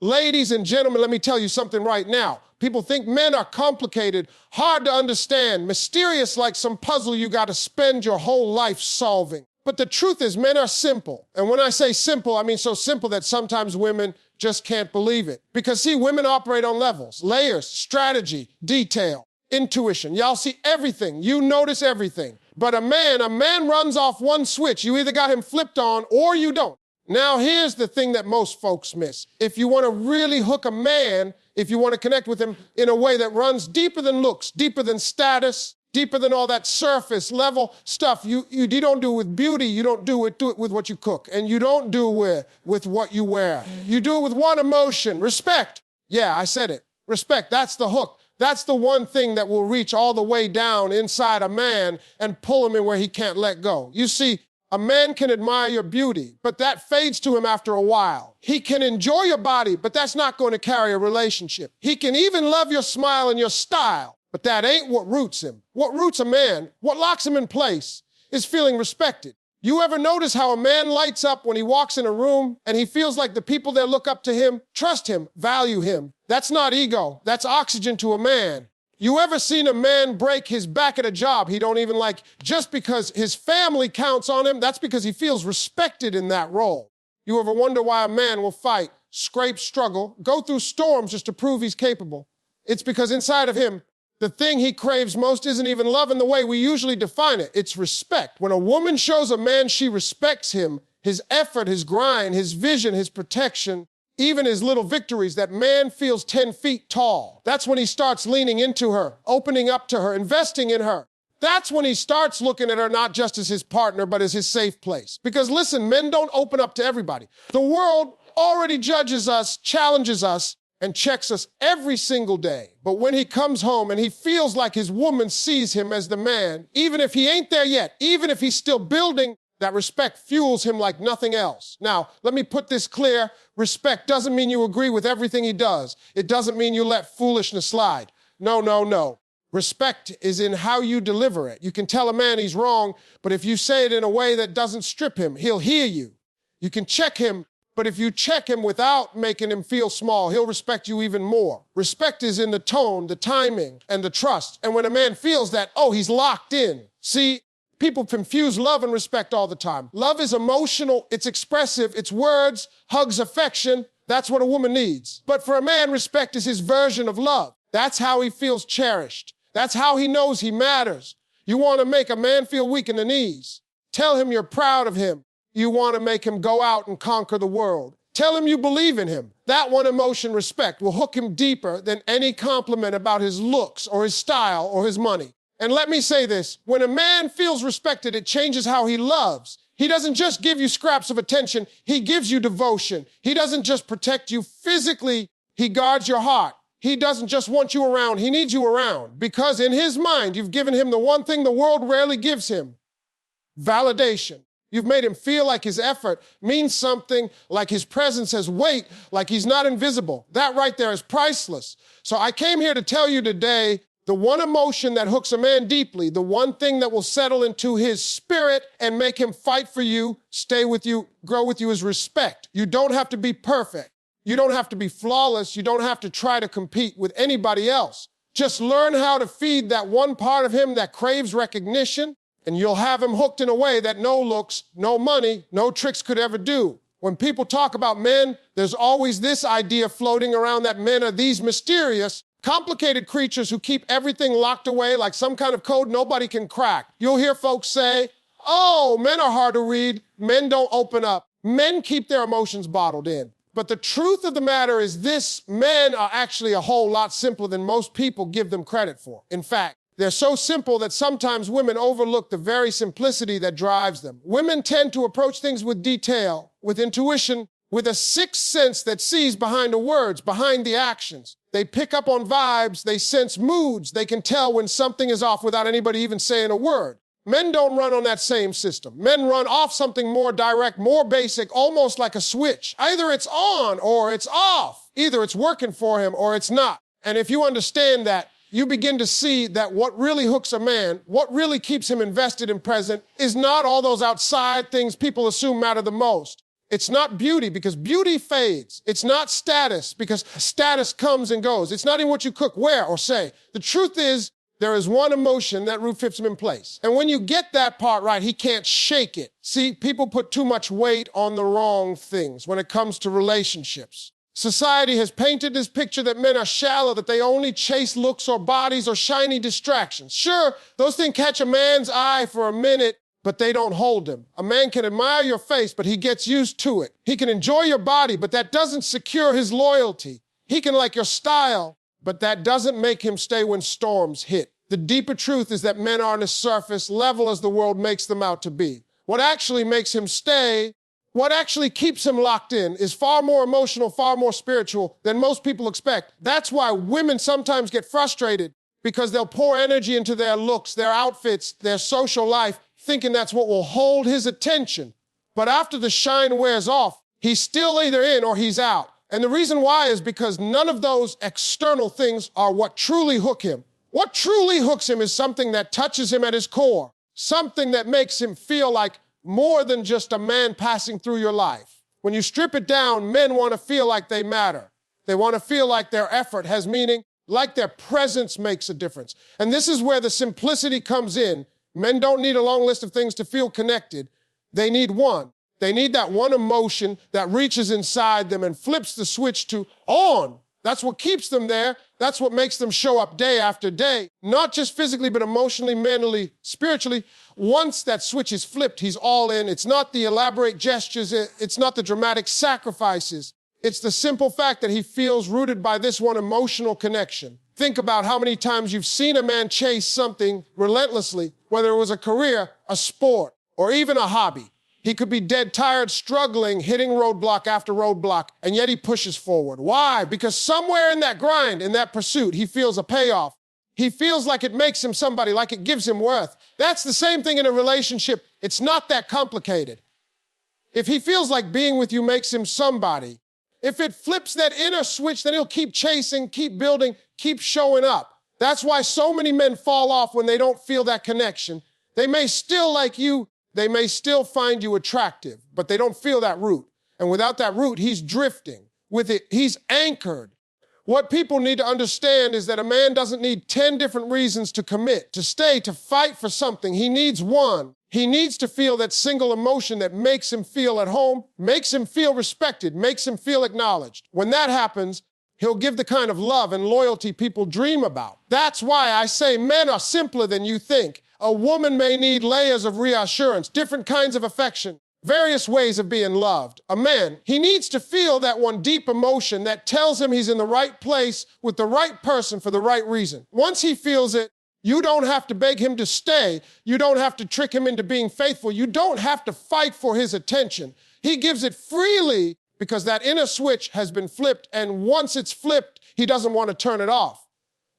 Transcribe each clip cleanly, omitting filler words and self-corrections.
Ladies and gentlemen, let me tell you something right now. People think men are complicated, hard to understand, mysterious like some puzzle you got to spend your whole life solving. But the truth is, men are simple. And when I say simple, I mean so simple that sometimes women just can't believe it. Because see, women operate on levels, layers, strategy, detail, intuition. Y'all see everything. You notice everything. But a man runs off one switch. You either got him flipped on or you don't. Now, here's the thing that most folks miss. If you want to really hook a man, if you want to connect with him in a way that runs deeper than looks, deeper than status, deeper than all that surface level stuff, you don't do it with beauty, you don't do it with what you cook, and you don't do it with what you wear. You do it with one emotion, respect. Yeah, I said it. Respect, that's the hook. That's the one thing that will reach all the way down inside a man and pull him in where he can't let go. You see, a man can admire your beauty, but that fades to him after a while. He can enjoy your body, but that's not going to carry a relationship. He can even love your smile and your style, but that ain't what roots him. What roots a man, what locks him in place, is feeling respected. You ever notice how a man lights up when he walks in a room and he feels like the people that look up to him trust him, value him? That's not ego. That's oxygen to a man. You ever seen a man break his back at a job he don't even like just because his family counts on him? That's because he feels respected in that role. You ever wonder why a man will fight, scrape, struggle, go through storms just to prove he's capable? It's because inside of him, the thing he craves most isn't even love in the way we usually define it. It's respect. When a woman shows a man she respects him, his effort, his grind, his vision, his protection, even his little victories, that man feels 10 feet tall. That's when he starts leaning into her, opening up to her, investing in her. That's when he starts looking at her not just as his partner, but as his safe place. Because listen, men don't open up to everybody. The world already judges us, challenges us, and checks us every single day. But when he comes home and he feels like his woman sees him as the man, even if he ain't there yet, even if he's still building, that respect fuels him like nothing else. Now, let me put this clear. Respect doesn't mean you agree with everything he does. It doesn't mean you let foolishness slide. No, no, no. Respect is in how you deliver it. You can tell a man he's wrong, but if you say it in a way that doesn't strip him, he'll hear you. You can check him, but if you check him without making him feel small, he'll respect you even more. Respect is in the tone, the timing, and the trust. And when a man feels that, oh, he's locked in. See, people confuse love and respect all the time. Love is emotional, it's expressive, it's words, hugs, affection. That's what a woman needs. But for a man, respect is his version of love. That's how he feels cherished. That's how he knows he matters. You want to make a man feel weak in the knees. Tell him you're proud of him. You want to make him go out and conquer the world. Tell him you believe in him. That one emotion, respect, will hook him deeper than any compliment about his looks or his style or his money. And let me say this, when a man feels respected, it changes how he loves. He doesn't just give you scraps of attention, he gives you devotion. He doesn't just protect you physically, he guards your heart. He doesn't just want you around, he needs you around. Because in his mind, you've given him the one thing the world rarely gives him, validation. You've made him feel like his effort means something, like his presence has weight, like he's not invisible. That right there is priceless. So I came here to tell you today, the one emotion that hooks a man deeply, the one thing that will settle into his spirit and make him fight for you, stay with you, grow with you is respect. You don't have to be perfect. You don't have to be flawless. You don't have to try to compete with anybody else. Just learn how to feed that one part of him that craves recognition, and you'll have him hooked in a way that no looks, no money, no tricks could ever do. When people talk about men, there's always this idea floating around that men are these mysterious, complicated creatures who keep everything locked away like some kind of code nobody can crack. You'll hear folks say, oh, men are hard to read. Men don't open up. Men keep their emotions bottled in. But the truth of the matter is this, men are actually a whole lot simpler than most people give them credit for. In fact, they're so simple that sometimes women overlook the very simplicity that drives them. Women tend to approach things with detail, with intuition, with a sixth sense that sees behind the words, behind the actions. They pick up on vibes, they sense moods, they can tell when something is off without anybody even saying a word. Men don't run on that same system. Men run off something more direct, more basic, almost like a switch. Either it's on or it's off. Either it's working for him or it's not. And if you understand that, you begin to see that what really hooks a man, what really keeps him invested and present, is not all those outside things people assume matter the most. It's not beauty, because beauty fades. It's not status, because status comes and goes. It's not even what you cook, wear, or say. The truth is, there is one emotion that root fits him in place. And when you get that part right, he can't shake it. See, people put too much weight on the wrong things when it comes to relationships. Society has painted this picture that men are shallow, that they only chase looks or bodies or shiny distractions. Sure, those things catch a man's eye for a minute, but they don't hold him. A man can admire your face, but he gets used to it. He can enjoy your body, but that doesn't secure his loyalty. He can like your style, but that doesn't make him stay when storms hit. The deeper truth is that men aren't as surface level as the world makes them out to be. What actually makes him stay, what actually keeps him locked in, is far more emotional, far more spiritual than most people expect. That's why women sometimes get frustrated, because they'll pour energy into their looks, their outfits, their social life, thinking that's what will hold his attention. But after the shine wears off, he's still either in or he's out. And the reason why is because none of those external things are what truly hook him. What truly hooks him is something that touches him at his core, something that makes him feel like more than just a man passing through your life. When you strip it down, men want to feel like they matter. They want to feel like their effort has meaning, like their presence makes a difference. And this is where the simplicity comes in. Men don't need a long list of things to feel connected. They need one. They need that one emotion that reaches inside them and flips the switch to on. That's what keeps them there. That's what makes them show up day after day, not just physically, but emotionally, mentally, spiritually. Once that switch is flipped, he's all in. It's not the elaborate gestures. It's not the dramatic sacrifices. It's the simple fact that he feels rooted by this one emotional connection. Think about how many times you've seen a man chase something relentlessly, whether it was a career, a sport, or even a hobby. He could be dead tired, struggling, hitting roadblock after roadblock, and yet he pushes forward. Why? Because somewhere in that grind, in that pursuit, he feels a payoff. He feels like it makes him somebody, like it gives him worth. That's the same thing in a relationship. It's not that complicated. If he feels like being with you makes him somebody, if it flips that inner switch, then he'll keep chasing, keep building, keep showing up. That's why so many men fall off when they don't feel that connection. They may still like you, they may still find you attractive, but they don't feel that root. And without that root, he's drifting. With it, he's anchored. What people need to understand is that a man doesn't need 10 different reasons to commit, to stay, to fight for something. He needs one. He needs to feel that single emotion that makes him feel at home, makes him feel respected, makes him feel acknowledged. When that happens, he'll give the kind of love and loyalty people dream about. That's why I say men are simpler than you think. A woman may need layers of reassurance, different kinds of affection, various ways of being loved. A man, he needs to feel that one deep emotion that tells him he's in the right place with the right person for the right reason. Once he feels it, you don't have to beg him to stay. You don't have to trick him into being faithful. You don't have to fight for his attention. He gives it freely because that inner switch has been flipped, and once it's flipped, he doesn't want to turn it off.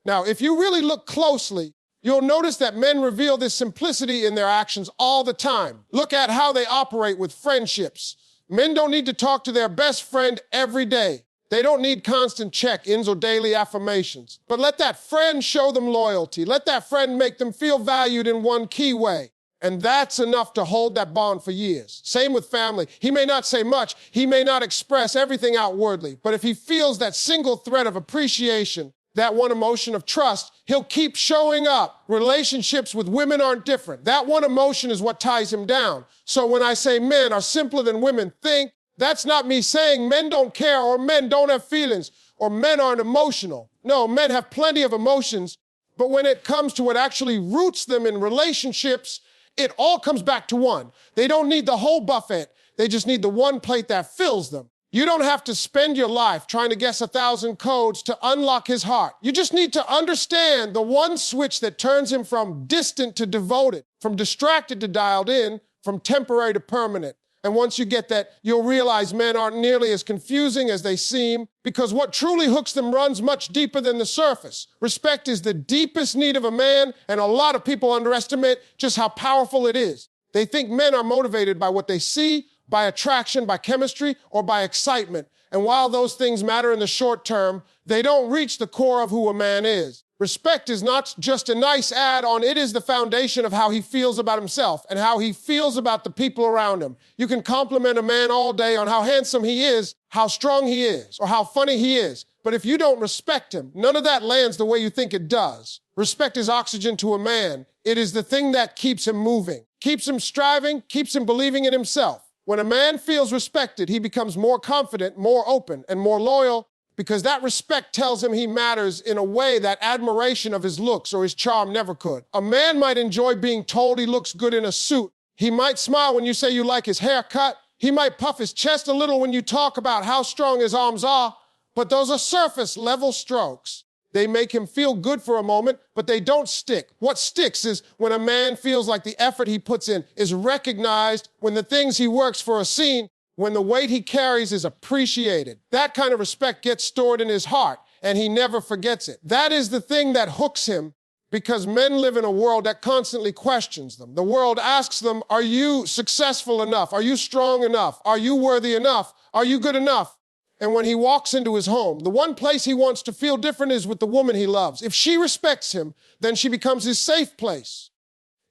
Now, if you really look closely, you'll notice that men reveal this simplicity in their actions all the time. Look at how they operate with friendships. Men don't need to talk to their best friend every day. They don't need constant check-ins or daily affirmations. But let that friend show them loyalty. Let that friend make them feel valued in one key way. And that's enough to hold that bond for years. Same with family. He may not say much. He may not express everything outwardly. But if he feels that single thread of appreciation, that one emotion of trust, he'll keep showing up. Relationships with women aren't different. That one emotion is what ties him down. So when I say men are simpler than women think, that's not me saying men don't care or men don't have feelings or men aren't emotional. No, men have plenty of emotions, but when it comes to what actually roots them in relationships, it all comes back to one. They don't need the whole buffet. They just need the one plate that fills them. You don't have to spend your life trying to guess 1,000 codes to unlock his heart. You just need to understand the one switch that turns him from distant to devoted, from distracted to dialed in, from temporary to permanent. And once you get that, you'll realize men aren't nearly as confusing as they seem, because what truly hooks them runs much deeper than the surface. Respect is the deepest need of a man, and a lot of people underestimate just how powerful it is. They think men are motivated by what they see, by attraction, by chemistry, or by excitement. And while those things matter in the short term, they don't reach the core of who a man is. Respect is not just a nice add-on, it is the foundation of how he feels about himself and how he feels about the people around him. You can compliment a man all day on how handsome he is, how strong he is, or how funny he is. But if you don't respect him, none of that lands the way you think it does. Respect is oxygen to a man. It is the thing that keeps him moving, keeps him striving, keeps him believing in himself. When a man feels respected, he becomes more confident, more open, and more loyal, because that respect tells him he matters in a way that admiration of his looks or his charm never could. A man might enjoy being told he looks good in a suit. He might smile when you say you like his haircut. He might puff his chest a little when you talk about how strong his arms are. But those are surface level strokes. They make him feel good for a moment, but they don't stick. What sticks is when a man feels like the effort he puts in is recognized, when the things he works for are seen, when the weight he carries is appreciated. That kind of respect gets stored in his heart, and he never forgets it. That is the thing that hooks him, because men live in a world that constantly questions them. The world asks them, are you successful enough? Are you strong enough? Are you worthy enough? Are you good enough? And when he walks into his home, the one place he wants to feel different is with the woman he loves. If she respects him, then she becomes his safe place.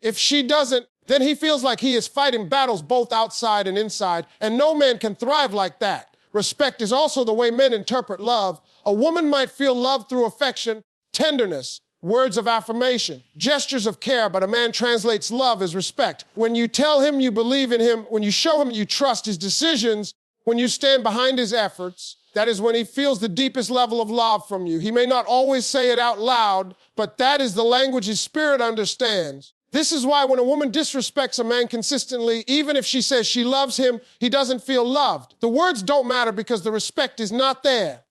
If she doesn't, then he feels like he is fighting battles both outside and inside, and no man can thrive like that. Respect is also the way men interpret love. A woman might feel love through affection, tenderness, words of affirmation, gestures of care, but a man translates love as respect. When you tell him you believe in him, when you show him you trust his decisions, when you stand behind his efforts, that is when he feels the deepest level of love from you. He may not always say it out loud, but that is the language his spirit understands. This is why when a woman disrespects a man consistently, even if she says she loves him, he doesn't feel loved. The words don't matter because the respect is not there.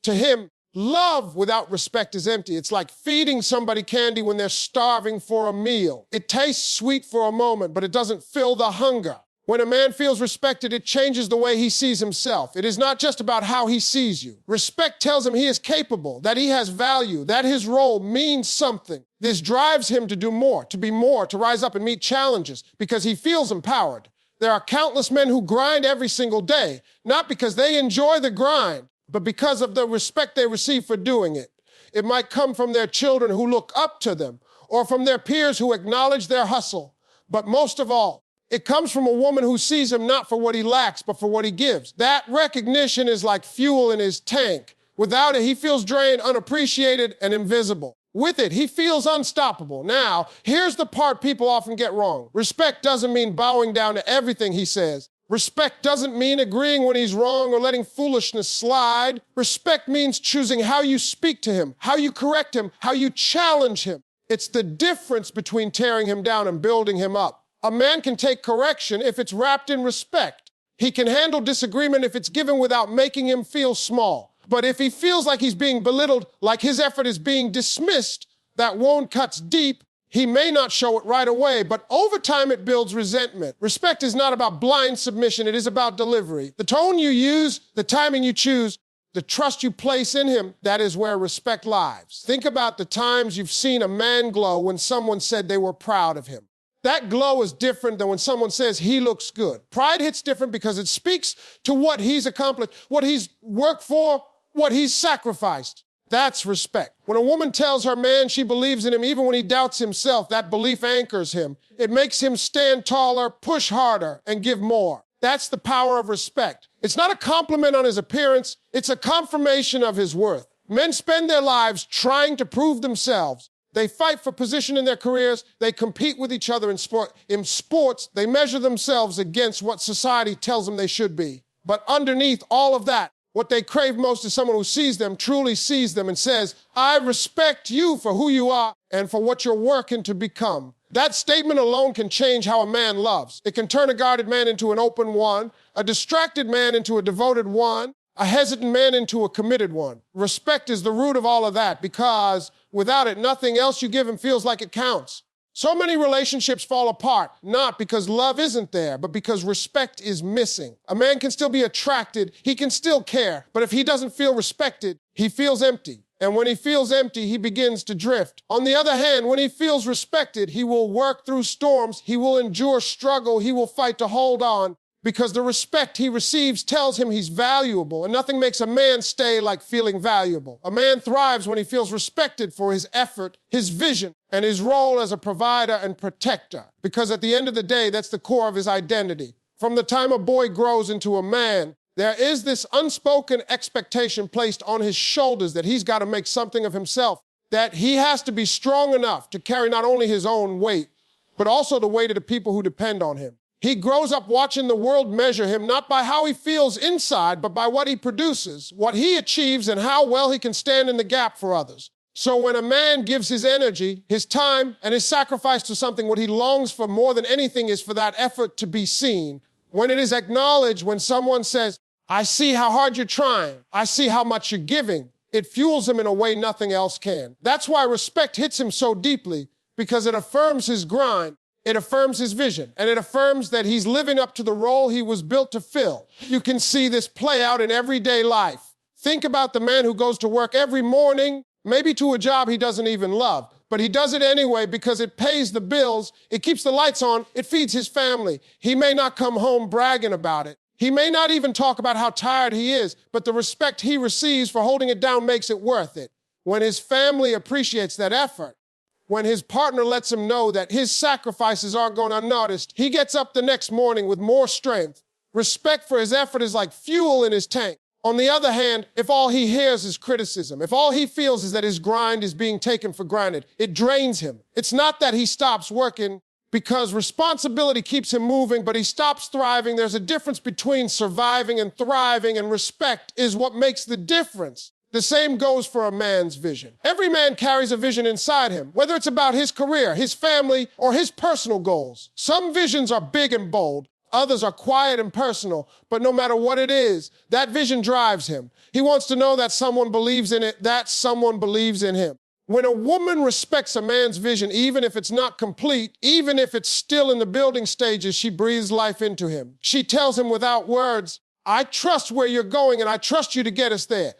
To him, love without respect is empty. It's like feeding somebody candy when they're starving for a meal. It tastes sweet for a moment, but it doesn't fill the hunger. When a man feels respected, it changes the way he sees himself. It is not just about how he sees you. Respect tells him he is capable, that he has value, that his role means something. This drives him to do more, to be more, to rise up and meet challenges, because he feels empowered. There are countless men who grind every single day, not because they enjoy the grind, but because of the respect they receive for doing it. It might come from their children who look up to them, or from their peers who acknowledge their hustle. But most of all, it comes from a woman who sees him not for what he lacks, but for what he gives. That recognition is like fuel in his tank. Without it, he feels drained, unappreciated, and invisible. With it, he feels unstoppable. Now, here's the part people often get wrong. Respect doesn't mean bowing down to everything he says. Respect doesn't mean agreeing when he's wrong or letting foolishness slide. Respect means choosing how you speak to him, how you correct him, how you challenge him. It's the difference between tearing him down and building him up. A man can take correction if it's wrapped in respect. He can handle disagreement if it's given without making him feel small. But if he feels like he's being belittled, like his effort is being dismissed, that wound cuts deep. He may not show it right away, but over time it builds resentment. Respect is not about blind submission, it is about delivery. The tone you use, the timing you choose, the trust you place in him, that is where respect lies. Think about the times you've seen a man glow when someone said they were proud of him. That glow is different than when someone says he looks good. Pride hits different because it speaks to what he's accomplished, what he's worked for, what he's sacrificed. That's respect. When a woman tells her man she believes in him even when he doubts himself, that belief anchors him. It makes him stand taller, push harder, and give more. That's the power of respect. It's not a compliment on his appearance, it's a confirmation of his worth. Men spend their lives trying to prove themselves. They fight for position in their careers. They compete with each other in sport. In sports, they measure themselves against what society tells them they should be. But underneath all of that, what they crave most is someone who sees them, truly sees them, and says, I respect you for who you are and for what you're working to become. That statement alone can change how a man loves. It can turn a guarded man into an open one, a distracted man into a devoted one, a hesitant man into a committed one. Respect is the root of all of that, because without it, nothing else you give him feels like it counts. So many relationships fall apart, not because love isn't there, but because respect is missing. A man can still be attracted, he can still care, but if he doesn't feel respected, he feels empty. And when he feels empty, he begins to drift. On the other hand, when he feels respected, he will work through storms, he will endure struggle, he will fight to hold on, because the respect he receives tells him he's valuable, and nothing makes a man stay like feeling valuable. A man thrives when he feels respected for his effort, his vision, and his role as a provider and protector, because at the end of the day, that's the core of his identity. From the time a boy grows into a man, there is this unspoken expectation placed on his shoulders that he's got to make something of himself, that he has to be strong enough to carry not only his own weight, but also the weight of the people who depend on him. He grows up watching the world measure him not by how he feels inside, but by what he produces, what he achieves, and how well he can stand in the gap for others. So when a man gives his energy, his time, and his sacrifice to something, what he longs for more than anything is for that effort to be seen. When it is acknowledged, when someone says, "I see how hard you're trying, I see how much you're giving," it fuels him in a way nothing else can. That's why respect hits him so deeply, because it affirms his grind. It affirms his vision, and it affirms that he's living up to the role he was built to fill. You can see this play out in everyday life. Think about the man who goes to work every morning, maybe to a job he doesn't even love, but he does it anyway because it pays the bills, it keeps the lights on, it feeds his family. He may not come home bragging about it. He may not even talk about how tired he is, but the respect he receives for holding it down makes it worth it. When his family appreciates that effort, when his partner lets him know that his sacrifices aren't going unnoticed, he gets up the next morning with more strength. Respect for his effort is like fuel in his tank. On the other hand, if all he hears is criticism, if all he feels is that his grind is being taken for granted, it drains him. It's not that he stops working because responsibility keeps him moving, but he stops thriving. There's a difference between surviving and thriving, and respect is what makes the difference. The same goes for a man's vision. Every man carries a vision inside him, whether it's about his career, his family, or his personal goals. Some visions are big and bold, others are quiet and personal, but no matter what it is, that vision drives him. He wants to know that someone believes in it, that someone believes in him. When a woman respects a man's vision, even if it's not complete, even if it's still in the building stages, she breathes life into him. She tells him without words, "I trust where you're going and I trust you to get us there."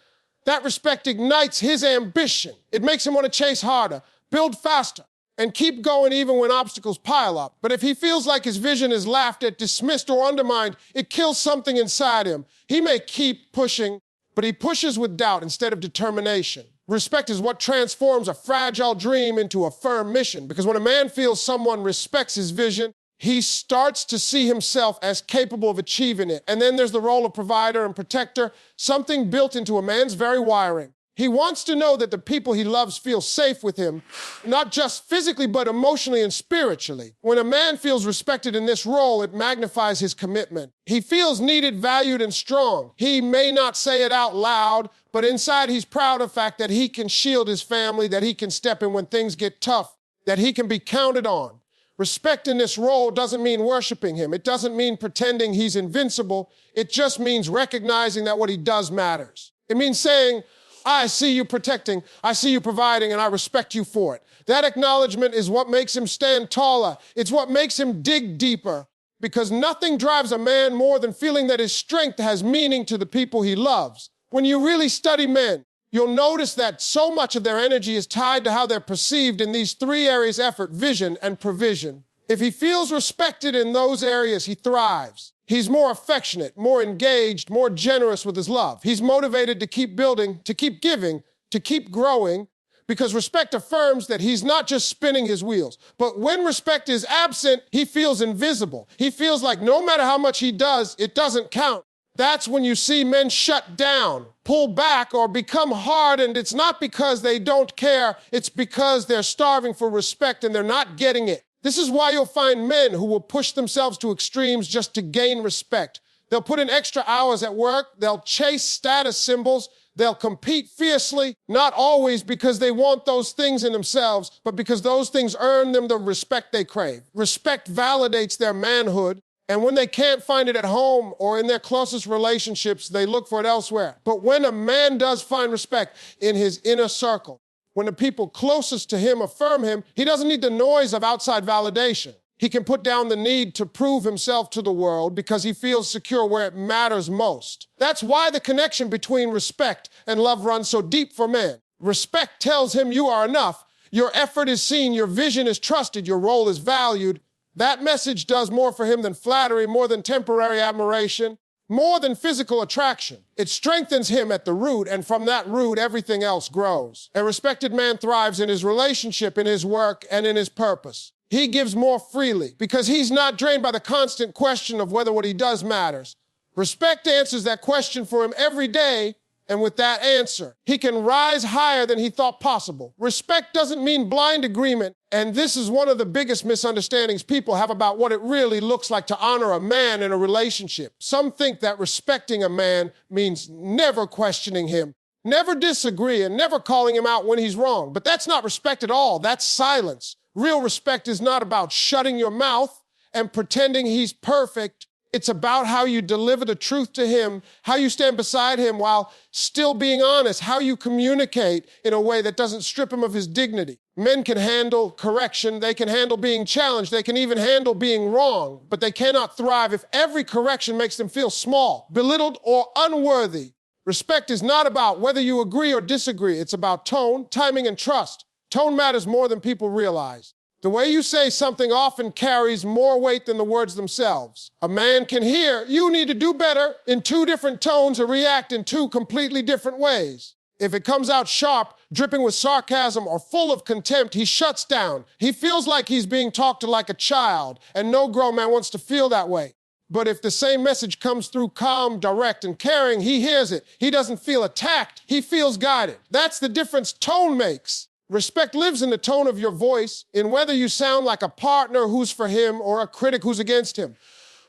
That respect ignites his ambition. It makes him want to chase harder, build faster, and keep going even when obstacles pile up. But if he feels like his vision is laughed at, dismissed, or undermined, it kills something inside him. He may keep pushing, but he pushes with doubt instead of determination. Respect is what transforms a fragile dream into a firm mission, because when a man feels someone respects his vision, he starts to see himself as capable of achieving it. And then there's the role of provider and protector, something built into a man's very wiring. He wants to know that the people he loves feel safe with him, not just physically, but emotionally and spiritually. When a man feels respected in this role, it magnifies his commitment. He feels needed, valued, and strong. He may not say it out loud, but inside he's proud of the fact that he can shield his family, that he can step in when things get tough, that he can be counted on. Respect in this role doesn't mean worshiping him. It doesn't mean pretending he's invincible. It just means recognizing that what he does matters. It means saying, "I see you protecting, I see you providing, and I respect you for it." That acknowledgement is what makes him stand taller. It's what makes him dig deeper, because nothing drives a man more than feeling that his strength has meaning to the people he loves. When you really study men, you'll notice that so much of their energy is tied to how they're perceived in these three areas: effort, vision, and provision. If he feels respected in those areas, he thrives. He's more affectionate, more engaged, more generous with his love. He's motivated to keep building, to keep giving, to keep growing, because respect affirms that he's not just spinning his wheels. But when respect is absent, he feels invisible. He feels like no matter how much he does, it doesn't count. That's when you see men shut down, pull back, or become hard, and it's not because they don't care, it's because they're starving for respect and they're not getting it. This is why you'll find men who will push themselves to extremes just to gain respect. They'll put in extra hours at work, they'll chase status symbols, they'll compete fiercely, not always because they want those things in themselves, but because those things earn them the respect they crave. Respect validates their manhood, and when they can't find it at home or in their closest relationships, they look for it elsewhere. But when a man does find respect in his inner circle, when the people closest to him affirm him, he doesn't need the noise of outside validation. He can put down the need to prove himself to the world because he feels secure where it matters most. That's why the connection between respect and love runs so deep for men. Respect tells him you are enough, your effort is seen, your vision is trusted, your role is valued, That message does more for him than flattery, more than temporary admiration, more than physical attraction. It strengthens him at the root, and from that root, everything else grows. A respected man thrives in his relationship, in his work, and in his purpose. He gives more freely because he's not drained by the constant question of whether what he does matters. Respect answers that question for him every day, and with that answer, he can rise higher than he thought possible. Respect doesn't mean blind agreement, and this is one of the biggest misunderstandings people have about what it really looks like to honor a man in a relationship. Some think that respecting a man means never questioning him, never disagreeing, never calling him out when he's wrong. But that's not respect at all. That's silence. Real respect is not about shutting your mouth and pretending he's perfect. It's about how you deliver the truth to him, how you stand beside him while still being honest, how you communicate in a way that doesn't strip him of his dignity. Men can handle correction, they can handle being challenged, they can even handle being wrong, but they cannot thrive if every correction makes them feel small, belittled, or unworthy. Respect is not about whether you agree or disagree. It's about tone, timing, and trust. Tone matters more than people realize. The way you say something often carries more weight than the words themselves. A man can hear, "You need to do better," in two different tones or react in two completely different ways. If it comes out sharp, dripping with sarcasm, or full of contempt, he shuts down. He feels like he's being talked to like a child, and no grown man wants to feel that way. But if the same message comes through calm, direct, and caring, he hears it. He doesn't feel attacked. He feels guided. That's the difference tone makes. Respect lives in the tone of your voice, in whether you sound like a partner who's for him or a critic who's against him.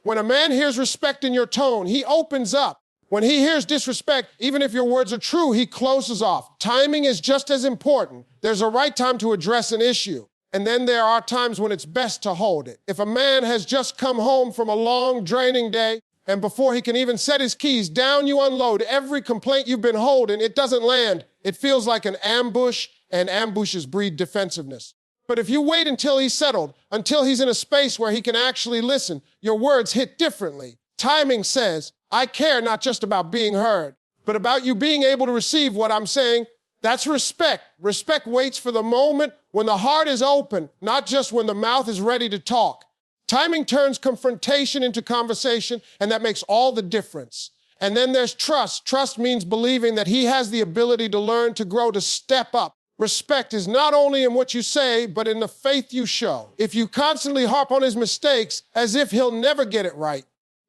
When a man hears respect in your tone, he opens up. When he hears disrespect, even if your words are true, he closes off. Timing is just as important. There's a right time to address an issue, and then there are times when it's best to hold it. If a man has just come home from a long, draining day, and before he can even set his keys down, you unload every complaint you've been holding, it doesn't land. It feels like an ambush, and ambushes breed defensiveness. But if you wait until he's settled, until he's in a space where he can actually listen, your words hit differently. Timing says, "I care not just about being heard, but about you being able to receive what I'm saying." That's respect. Respect waits for the moment when the heart is open, not just when the mouth is ready to talk. Timing turns confrontation into conversation, and that makes all the difference. And then there's trust. Trust means believing that he has the ability to learn, to grow, to step up. Respect is not only in what you say, but in the faith you show. If you constantly harp on his mistakes as if he'll never get it right,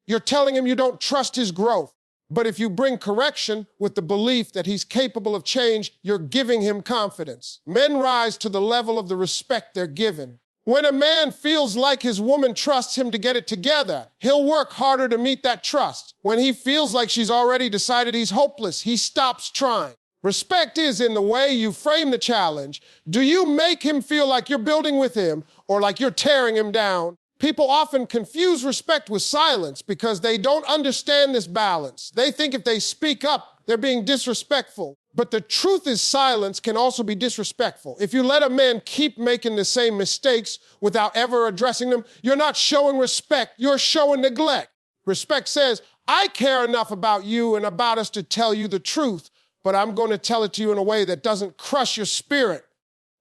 you're telling him you don't trust his growth. But if you bring correction with the belief that he's capable of change, you're giving him confidence. Men rise to the level of the respect they're given. When a man feels like his woman trusts him to get it together, he'll work harder to meet that trust. When he feels like she's already decided he's hopeless, he stops trying. Respect is in the way you frame the challenge. Do you make him feel like you're building with him or like you're tearing him down? People often confuse respect with silence because they don't understand this balance. They think if they speak up, they're being disrespectful. But the truth is silence can also be disrespectful. If you let a man keep making the same mistakes without ever addressing them, you're not showing respect, you're showing neglect. Respect says, "I care enough about you and about us to tell you the truth, but I'm going to tell it to you in a way that doesn't crush your spirit."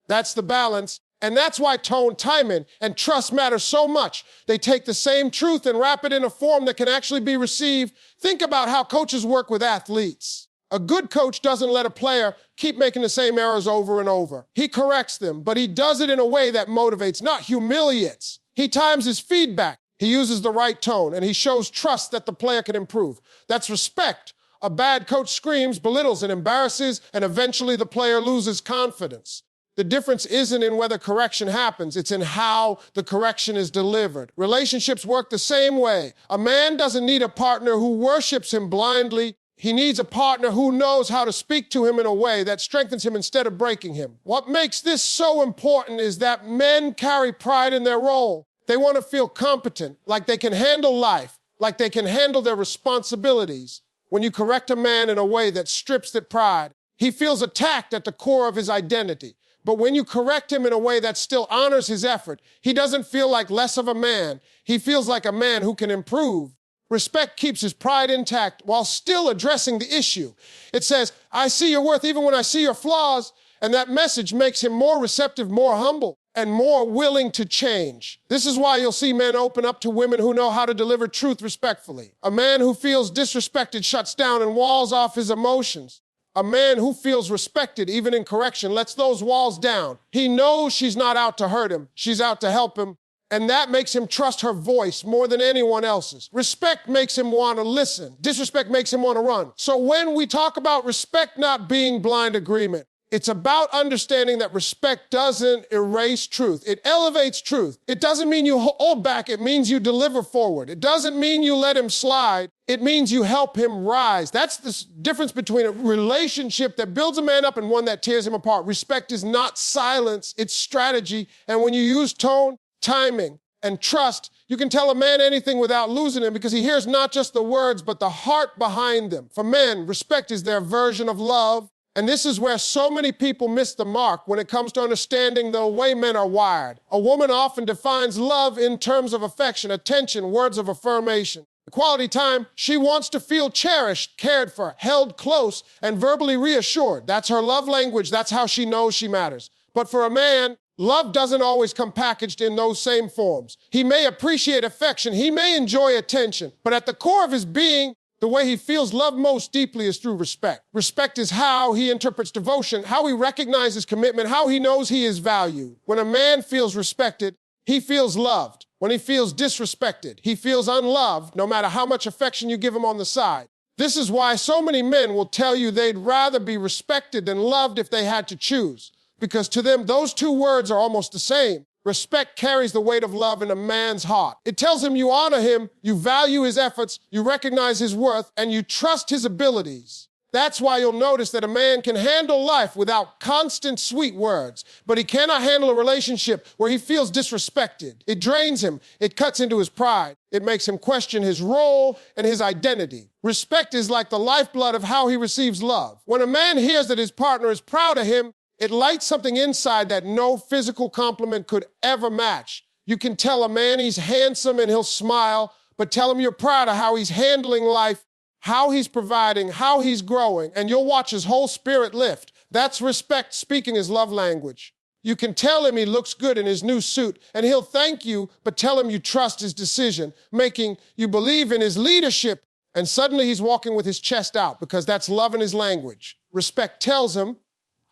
That's the balance. And that's why tone, timing, and trust matter so much. They take the same truth and wrap it in a form that can actually be received. Think about how coaches work with athletes. A good coach doesn't let a player keep making the same errors over and over. He corrects them, but he does it in a way that motivates, not humiliates. He times his feedback. He uses the right tone, and he shows trust that the player can improve. That's respect. A bad coach screams, belittles, and embarrasses, and eventually the player loses confidence. The difference isn't in whether correction happens, it's in how the correction is delivered. Relationships work the same way. A man doesn't need a partner who worships him blindly. He needs a partner who knows how to speak to him in a way that strengthens him instead of breaking him. What makes this so important is that men carry pride in their role. They want to feel competent, like they can handle life, like they can handle their responsibilities. When you correct a man in a way that strips that pride, he feels attacked at the core of his identity. But when you correct him in a way that still honors his effort, he doesn't feel like less of a man. He feels like a man who can improve. Respect keeps his pride intact while still addressing the issue. It says, "I see your worth even when I see your flaws," and that message makes him more receptive, more humble. and more willing to change. This is why you'll see men open up to women who know how to deliver truth respectfully. A man who feels disrespected shuts down and walls off his emotions. A man who feels respected, even in correction, lets those walls down. He knows she's not out to hurt him. She's out to help him. And that makes him trust her voice more than anyone else's. Respect makes him want to listen. Disrespect makes him want to run. So when we talk about respect not being blind agreement, it's about understanding that respect doesn't erase truth. It elevates truth. It doesn't mean you hold back. It means you deliver forward. It doesn't mean you let him slide. It means you help him rise. That's the difference between a relationship that builds a man up and one that tears him apart. Respect is not silence. It's strategy. And when you use tone, timing, and trust, you can tell a man anything without losing him because he hears not just the words, but the heart behind them. For men, respect is their version of love. And this is where so many people miss the mark when it comes to understanding the way men are wired. A woman often defines love in terms of affection, attention, words of affirmation. Quality time, she wants to feel cherished, cared for, held close, and verbally reassured. That's her love language. That's how she knows she matters. But for a man, love doesn't always come packaged in those same forms. He may appreciate affection. He may enjoy attention. But at the core of his being, the way he feels love most deeply is through respect. Respect is how he interprets devotion, how he recognizes commitment, how he knows he is valued. When a man feels respected, he feels loved. When he feels disrespected, he feels unloved, no matter how much affection you give him on the side. This is why so many men will tell you they'd rather be respected than loved if they had to choose. Because to them, those two words are almost the same. Respect carries the weight of love in a man's heart. It tells him you honor him, you value his efforts, you recognize his worth, and you trust his abilities. That's why you'll notice that a man can handle life without constant sweet words, but he cannot handle a relationship where he feels disrespected. It drains him. It cuts into his pride. It makes him question his role and his identity. Respect is like the lifeblood of how he receives love. When a man hears that his partner is proud of him, it lights something inside that no physical compliment could ever match. You can tell a man he's handsome and he'll smile, but tell him you're proud of how he's handling life, how he's providing, how he's growing, and you'll watch his whole spirit lift. That's respect speaking his love language. You can tell him he looks good in his new suit, and he'll thank you, but tell him you trust his decision, making you believe in his leadership, and suddenly he's walking with his chest out because that's love in his language. Respect tells him,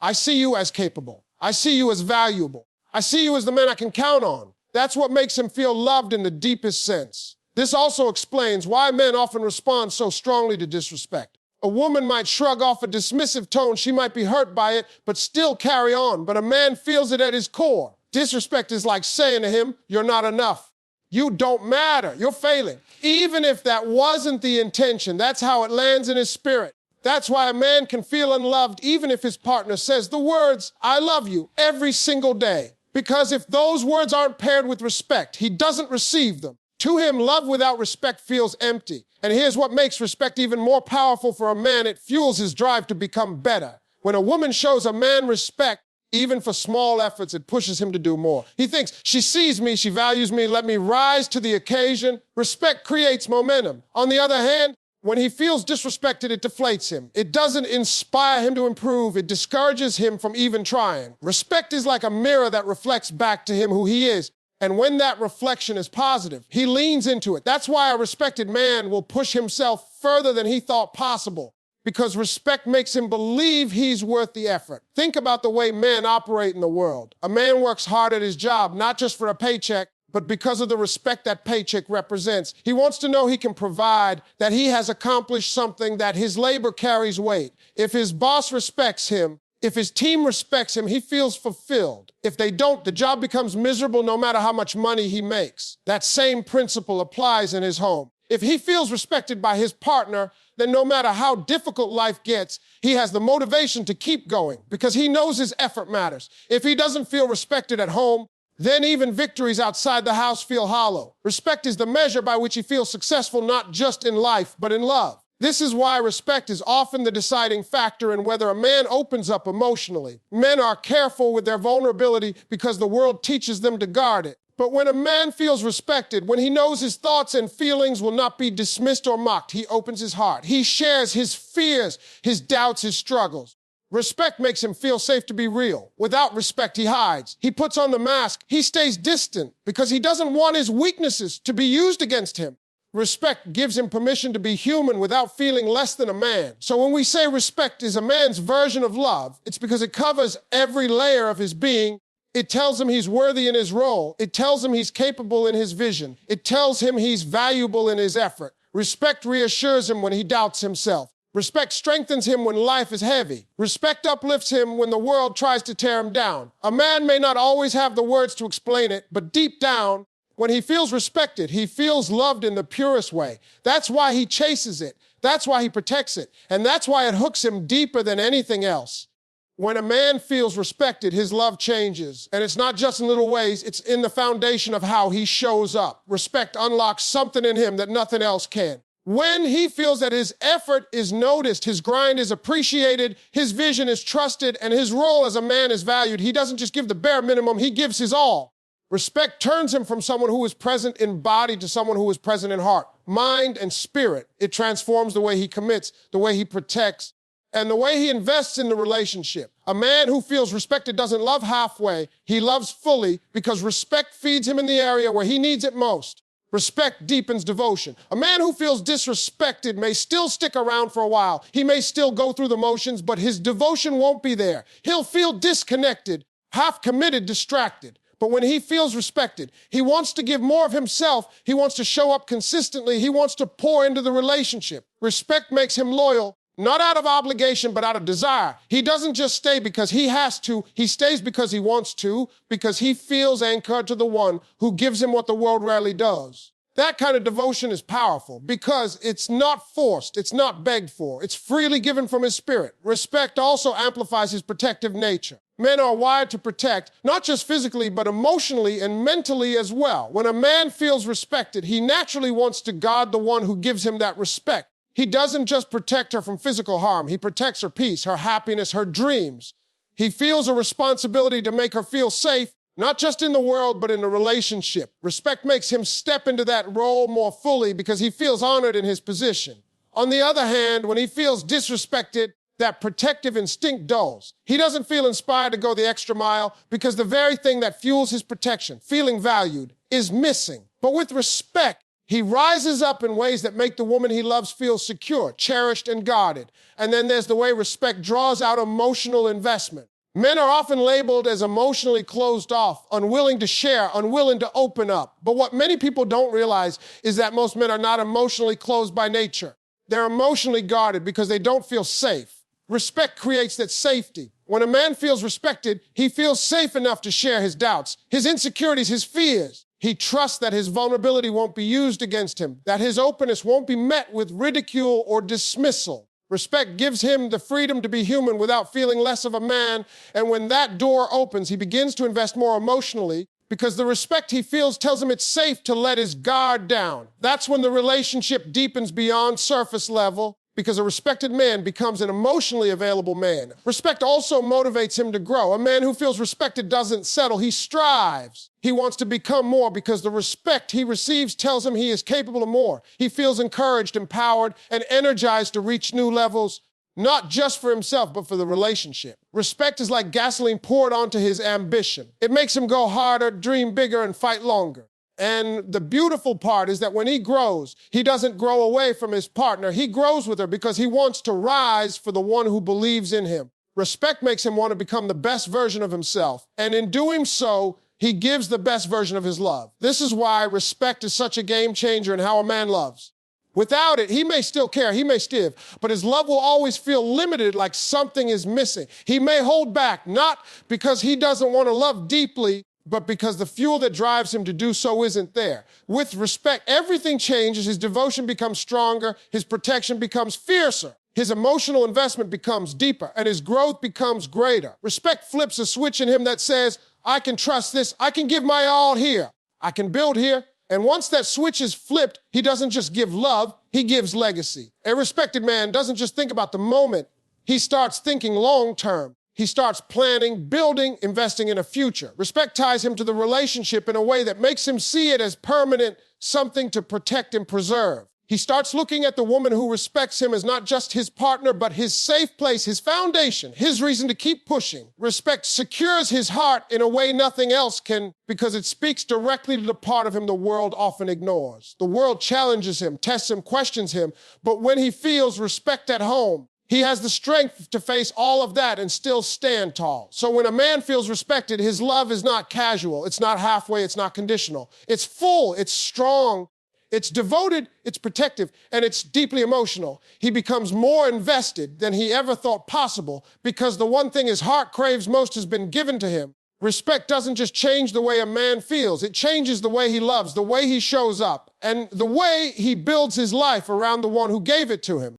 I see you as capable. I see you as valuable. I see you as the man I can count on. That's what makes him feel loved in the deepest sense. This also explains why men often respond so strongly to disrespect. A woman might shrug off a dismissive tone. She might be hurt by it, but still carry on. But a man feels it at his core. Disrespect is like saying to him, you're not enough. You don't matter. You're failing. Even if that wasn't the intention, that's how it lands in his spirit. That's why a man can feel unloved even if his partner says the words, I love you, every single day. Because if those words aren't paired with respect, he doesn't receive them. To him, love without respect feels empty. And here's what makes respect even more powerful for a man. It fuels his drive to become better. When a woman shows a man respect, even for small efforts, it pushes him to do more. He thinks, she sees me, she values me, let me rise to the occasion. Respect creates momentum. On the other hand, when he feels disrespected, it deflates him. It doesn't inspire him to improve. It discourages him from even trying. Respect is like a mirror that reflects back to him who he is. And when that reflection is positive, he leans into it. That's why a respected man will push himself further than he thought possible, because respect makes him believe he's worth the effort. Think about the way men operate in the world. A man works hard at his job, not just for a paycheck, but because of the respect that paycheck represents. He wants to know he can provide, that he has accomplished something, that his labor carries weight. If his boss respects him, if his team respects him, he feels fulfilled. If they don't, the job becomes miserable no matter how much money he makes. That same principle applies in his home. If he feels respected by his partner, then no matter how difficult life gets, he has the motivation to keep going because he knows his effort matters. If he doesn't feel respected at home, then even victories outside the house feel hollow. Respect is the measure by which he feels successful, not just in life, but in love. This is why respect is often the deciding factor in whether a man opens up emotionally. Men are careful with their vulnerability because the world teaches them to guard it. But when a man feels respected, when he knows his thoughts and feelings will not be dismissed or mocked, he opens his heart. He shares his fears, his doubts, his struggles. Respect makes him feel safe to be real. Without respect, he hides. He puts on the mask. He stays distant because he doesn't want his weaknesses to be used against him. Respect gives him permission to be human without feeling less than a man. So when we say respect is a man's version of love, it's because it covers every layer of his being. It tells him he's worthy in his role. It tells him he's capable in his vision. It tells him he's valuable in his effort. Respect reassures him when he doubts himself. Respect strengthens him when life is heavy. Respect uplifts him when the world tries to tear him down. A man may not always have the words to explain it, but deep down, when he feels respected, he feels loved in the purest way. That's why he chases it. That's why he protects it. And that's why it hooks him deeper than anything else. When a man feels respected, his love changes. And it's not just in little ways, it's in the foundation of how he shows up. Respect unlocks something in him that nothing else can. When he feels that his effort is noticed, his grind is appreciated, his vision is trusted, and his role as a man is valued, he doesn't just give the bare minimum, he gives his all. Respect turns him from someone who is present in body to someone who is present in heart, mind, and spirit. It transforms the way he commits, the way he protects, and the way he invests in the relationship. A man who feels respected doesn't love halfway, he loves fully because respect feeds him in the area where he needs it most. Respect deepens devotion. A man who feels disrespected may still stick around for a while. He may still go through the motions, but his devotion won't be there. He'll feel disconnected, half committed, distracted. But when he feels respected, he wants to give more of himself. He wants to show up consistently. He wants to pour into the relationship. Respect makes him loyal, not out of obligation, but out of desire. He doesn't just stay because he has to. He stays because he wants to, because he feels anchored to the one who gives him what the world rarely does. That kind of devotion is powerful because it's not forced, it's not begged for, it's freely given from his spirit. Respect also amplifies his protective nature. Men are wired to protect, not just physically, but emotionally and mentally as well. When a man feels respected, he naturally wants to guard the one who gives him that respect. He doesn't just protect her from physical harm. He protects her peace, her happiness, her dreams. He feels a responsibility to make her feel safe, not just in the world, but in the relationship. Respect makes him step into that role more fully because he feels honored in his position. On the other hand, when he feels disrespected, that protective instinct dulls. He doesn't feel inspired to go the extra mile because the very thing that fuels his protection, feeling valued, is missing. But with respect, he rises up in ways that make the woman he loves feel secure, cherished, and guarded. And then there's the way respect draws out emotional investment. Men are often labeled as emotionally closed off, unwilling to share, unwilling to open up. But what many people don't realize is that most men are not emotionally closed by nature. They're emotionally guarded because they don't feel safe. Respect creates that safety. When a man feels respected, he feels safe enough to share his doubts, his insecurities, his fears. He trusts that his vulnerability won't be used against him, that his openness won't be met with ridicule or dismissal. Respect gives him the freedom to be human without feeling less of a man, and when that door opens, he begins to invest more emotionally because the respect he feels tells him it's safe to let his guard down. That's when the relationship deepens beyond surface level, because a respected man becomes an emotionally available man. Respect also motivates him to grow. A man who feels respected doesn't settle, he strives. He wants to become more because the respect he receives tells him he is capable of more. He feels encouraged, empowered, and energized to reach new levels, not just for himself, but for the relationship. Respect is like gasoline poured onto his ambition. It makes him go harder, dream bigger, and fight longer. And the beautiful part is that when he grows, he doesn't grow away from his partner. He grows with her because he wants to rise for the one who believes in him. Respect makes him want to become the best version of himself. And in doing so, he gives the best version of his love. This is why respect is such a game changer in how a man loves. Without it, he may still care, he may still, but his love will always feel limited, like something is missing. He may hold back, not because he doesn't want to love deeply, but because the fuel that drives him to do so isn't there. With respect, everything changes. His devotion becomes stronger. His protection becomes fiercer. His emotional investment becomes deeper, and his growth becomes greater. Respect flips a switch in him that says, I can trust this. I can give my all here. I can build here. And once that switch is flipped, he doesn't just give love, he gives legacy. A respected man doesn't just think about the moment. He starts thinking long-term. He starts planning, building, investing in a future. Respect ties him to the relationship in a way that makes him see it as permanent, something to protect and preserve. He starts looking at the woman who respects him as not just his partner, but his safe place, his foundation, his reason to keep pushing. Respect secures his heart in a way nothing else can, because it speaks directly to the part of him the world often ignores. The world challenges him, tests him, questions him, but when he feels respect at home, he has the strength to face all of that and still stand tall. So when a man feels respected, his love is not casual, it's not halfway, it's not conditional. It's full, it's strong, it's devoted, it's protective, and it's deeply emotional. He becomes more invested than he ever thought possible because the one thing his heart craves most has been given to him. Respect doesn't just change the way a man feels, it changes the way he loves, the way he shows up, and the way he builds his life around the one who gave it to him.